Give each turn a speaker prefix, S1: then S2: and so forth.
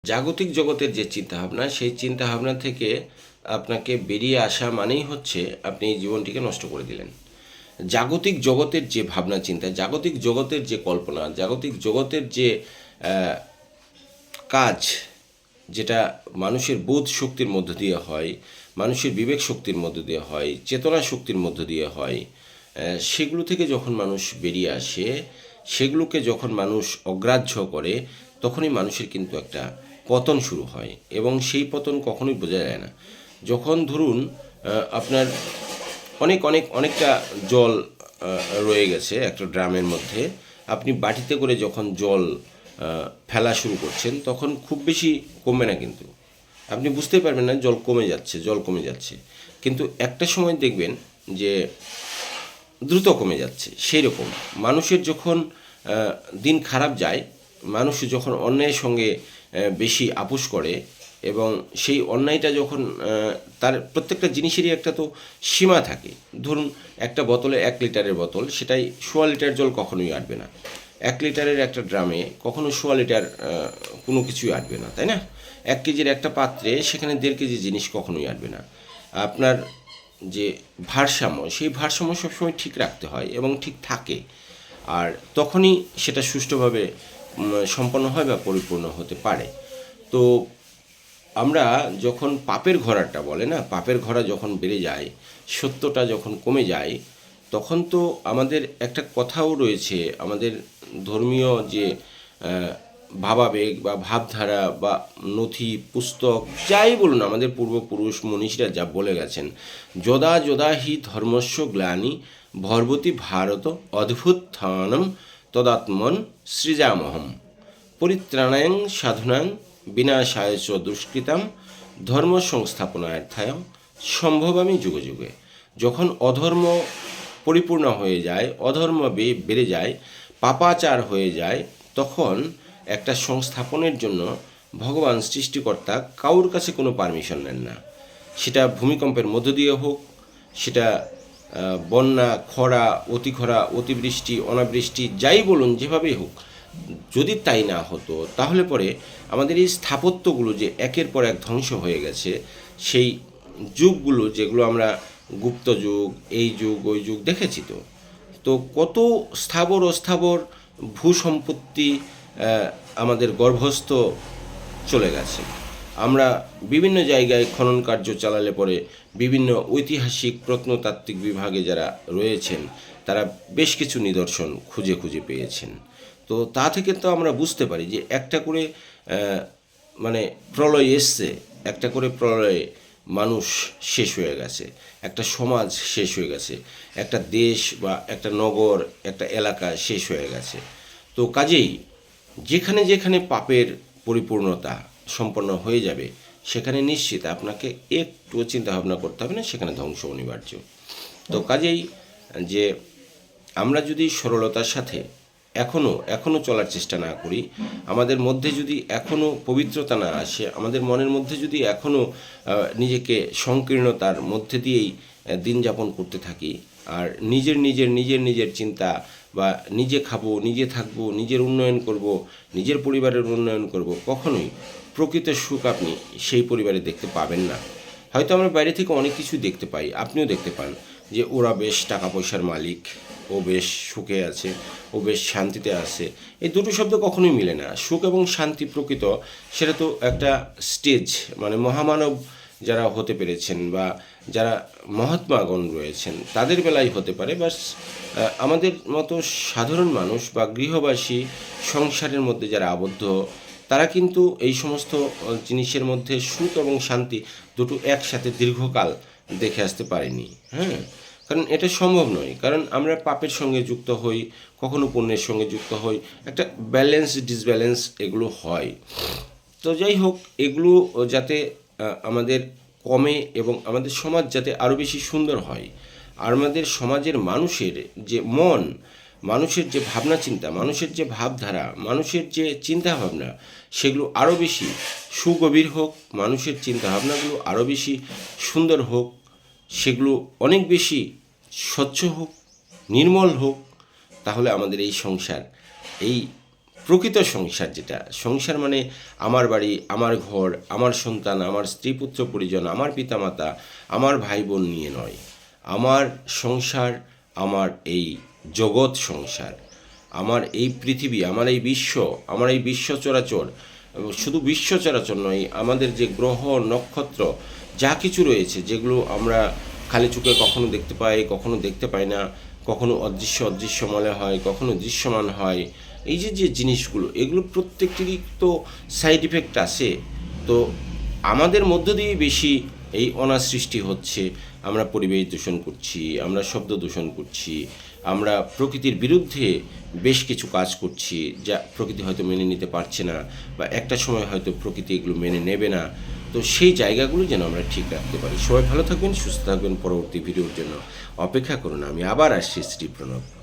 S1: জাগতিক জগতের যে চিন্তাভাবনা, সেই চিন্তাভাবনা থেকে আপনাকে বেরিয়ে আসা মানেই হচ্ছে আপনি এই জীবনটিকে নষ্ট করে দিলেন। জাগতিক জগতের যে ভাবনা চিন্তা, জাগতিক জগতের যে কল্পনা, জাগতিক জগতের যে কাজ, যেটা মানুষের বোধ শক্তির মধ্য দিয়ে হয়, মানুষের বিবেক শক্তির মধ্য দিয়ে হয়, চেতনা শক্তির মধ্য দিয়ে হয়, সেগুলো থেকে যখন মানুষ বেরিয়ে আসে, সেগুলোকে যখন মানুষ অগ্রাহ্য করে, তখনই মানুষের কিন্তু একটা পতন শুরু হয়। এবং সেই পতন কখনোই বোঝা যায় না। যখন ধরুন আপনার অনেকটা জল রয়ে গেছে একটা ড্রামের মধ্যে, আপনি বাটিতে করে যখন জল ফেলা শুরু করছেন, তখন খুব বেশি কমবে না, কিন্তু আপনি বুঝতেই পারবেন না জল কমে যাচ্ছে। কিন্তু একটা সময় দেখবেন যে দ্রুত কমে যাচ্ছে। সেই রকম মানুষের যখন দিন খারাপ যায়, মানুষ যখন অন্যায়ের সঙ্গে বেশি আপোষ করে, এবং সেই অন্যায়টা যখন তার প্রত্যেকটা জিনিসেরই একটা তো সীমা থাকে। ধরুন একটা বোতলে 1 লিটারের বোতল, সেটাই 1.25 লিটার জল কখনোই আটবে না। 1 লিটারের একটা ড্রামে কখনো 1.25 লিটার কোনো কিছুই আটবে না, তাই না? 1 কেজির একটা পাত্রে সেখানে 1.5 কেজি জিনিস কখনোই আটবে না। আপনার যে ভারসাম্য, সেই ভারসাম্য সবসময় ঠিক রাখতে হয় এবং ঠিক থাকে। আর তখনই সেটা সুষ্ঠুভাবে সম্পন্ন হয় বা পরিপূর্ণ হতে পারে। তো আমরা যখন পাপের ঘোড়াটা বলে না, পাপের ঘোড়া যখন বেড়ে যায়, সত্যটা যখন কমে যায়, তখন তো আমাদের একটা কথাও রয়েছে, আমাদের ধর্মীয় যে ভাবাবেগ বা ভাবধারা বা নথি পুস্তক যাই বলুন, আমাদের পূর্বপুরুষ মনীষীরা যা বলে গেছেন, যদা যদা হি ধর্মস্য গ্লানি ভর্বতি ভারত অদ্ভুত্থানম তদাত্মন সৃজামহম পরিত্রাণায়ং সাধনাং বিনাশায় চ দুষ্কৃতাম ধর্ম সংস্থাপনার্থায় সম্ভবামি যুগে যুগে। যখন অধর্ম পরিপূর্ণ হয়ে যায়, অধর্ম বেড়ে যায়, পাপাচার হয়ে যায়, তখন একটা সংস্থাপনের জন্য ভগবান সৃষ্টিকর্তা কারোর কাছে কোনো পারমিশন নেন না। সেটা ভূমিকম্পের মধ্য দিয়ে হোক, সেটা বন্যা, খরা, অতিখরা, অতিবৃষ্টি, অনাবৃষ্টি, যাই বলুন, যেভাবেই হোক, যদি তাই না হতো, তাহলে পরে আমাদের এই স্থাপত্যগুলো যে একের পর এক ধ্বংস হয়ে গেছে, সেই যুগগুলো যেগুলো আমরা গুপ্ত যুগ, এই যুগ, ওই যুগ দেখেছি, তো তো কত স্থাবর অস্থাবর ভূসম্পত্তি আমাদের গর্ভস্থ চলে গেছে। আমরা বিভিন্ন জায়গায় খনন কার্য চালালে পরে বিভিন্ন ঐতিহাসিক প্রত্নতাত্ত্বিক বিভাগে যারা রয়েছেন, তারা বেশ কিছু নিদর্শন খুঁজে খুঁজে পেয়েছেন। তো তা থেকে তো আমরা বুঝতে পারি যে একটা করে মানে প্রলয় এসছে, একটা করে প্রলয়ে মানুষ শেষ হয়ে গেছে, একটা সমাজ শেষ হয়ে গেছে, একটা দেশ বা একটা নগর, একটা এলাকা শেষ হয়ে গেছে। তো কাজেই যেখানে যেখানে পাপের পরিপূর্ণতা সম্পন্ন হয়ে যাবে, সেখানে নিশ্চিত আপনাকে একটুও চিন্তাভাবনা করতে হবে না, সেখানে ধ্বংস অনিবার্য। তো কাজেই যে আমরা যদি সরলতার সাথে এখনও চলার চেষ্টা না করি, আমাদের মধ্যে যদি এখনও পবিত্রতা না আসে, আমাদের মনের মধ্যে যদি এখনও নিজেকে সংকীর্ণতার মধ্যে দিয়েই দিন যাপন করতে থাকি, আর নিজের চিন্তা বা নিজে খাবো, নিজে থাকবো, নিজের উন্নয়ন করব, নিজের পরিবারের উন্নয়ন করব, কখনোই প্রকৃত সুখ আপনি সেই পরিবারে দেখতে পাবেন না। হয়তো আমরা বাইরে থেকে অনেক কিছু দেখতে পাই, আপনিও দেখতে পান যে ওরা বেশ টাকা পয়সার মালিক, ও বেশ সুখে আছে, ও বেশ শান্তিতে আছে। এই দুটো শব্দ কখনোই মিলে না। সুখ এবং শান্তি প্রকৃত, সেটা তো একটা স্টেজ, মানে মহামানব যারা হতে পেরেছেন বা যারা মহাত্মাগণ রয়েছেন, তাদের বেলায় হতে পারে। বাস আমাদের মতো সাধারণ মানুষ বা গৃহবাসী, সংসারের মধ্যে যারা আবদ্ধ, তারা কিন্তু এই সমস্ত জিনিসের মধ্যে সুখ এবং শান্তি দুটো একসাথে দীর্ঘকাল দেখে আসতে পারেনি। হ্যাঁ, কারণ এটা সম্ভব নয়, কারণ আমরা পাপের সঙ্গে যুক্ত হই, কখনো পুণ্যের সঙ্গে যুক্ত হই, একটা ব্যালেন্স ডিসব্যালেন্স এগুলো হয়। তো যাই হোক, এগুলো যাতে আমাদের কমে এবং আমাদের সমাজ যাতে আরও বেশি সুন্দর হয়, আর আমাদের সমাজের মানুষের যে মন, মানুষের যে ভাবনা চিন্তা, মানুষের যে ভাবধারা, মানুষের যে চিন্তা ভাবনা, সেগুলো আরও বেশি সুগভীর হোক, মানুষের চিন্তা ভাবনাগুলো আরও বেশি সুন্দর হোক, সেগুলো অনেক বেশি স্বচ্ছ হোক, নির্মল হোক, তাহলে আমাদের এই সংসার, এই প্রকৃত সংসার যেটা, সংসার মানে আমার বাড়ি, আমার ঘর, আমার সন্তান, আমার স্ত্রী পুত্র পরিজন, আমার পিতামাতা, আমার ভাই বোন নিয়ে নয়। আমার সংসার, আমার এই জগৎ সংসার, আমার এই পৃথিবী, আমার এই বিশ্ব, আমার এই বিশ্ব চরাচর, শুধু বিশ্ব চরাচর নয়, আমাদের যে গ্রহ নক্ষত্র যা কিছু রয়েছে, যেগুলো আমরা খালি চোখে কখনো দেখতে পাই, কখনো দেখতে পাই না, কখনো অদৃশ্যমানে হয়, কখনো দৃশ্যমান হয়, এই যে যে জিনিসগুলো, এগুলো প্রত্যেকটিরই তো সাইড ইফেক্ট আছে। তো আমাদের মধ্য দিয়েই বেশি এই অনার সৃষ্টি হচ্ছে। আমরা পরিবেশ দূষণ করছি, আমরা শব্দ দূষণ করছি, আমরা প্রকৃতির বিরুদ্ধে বেশ কিছু কাজ করছি, যা প্রকৃতি হয়তো মেনে নিতে পারছে না, বা একটা সময় হয়তো প্রকৃতি এগুলো মেনে নেবে না। তো সেই জায়গাগুলো যেন আমরা ঠিক রাখতে পারি। সবাই ভালো থাকবেন, সুস্থ থাকবেন। পরবর্তী ভিডিওর জন্য অপেক্ষা করুন। আমি আবার আসছি, শ্রী প্রণব।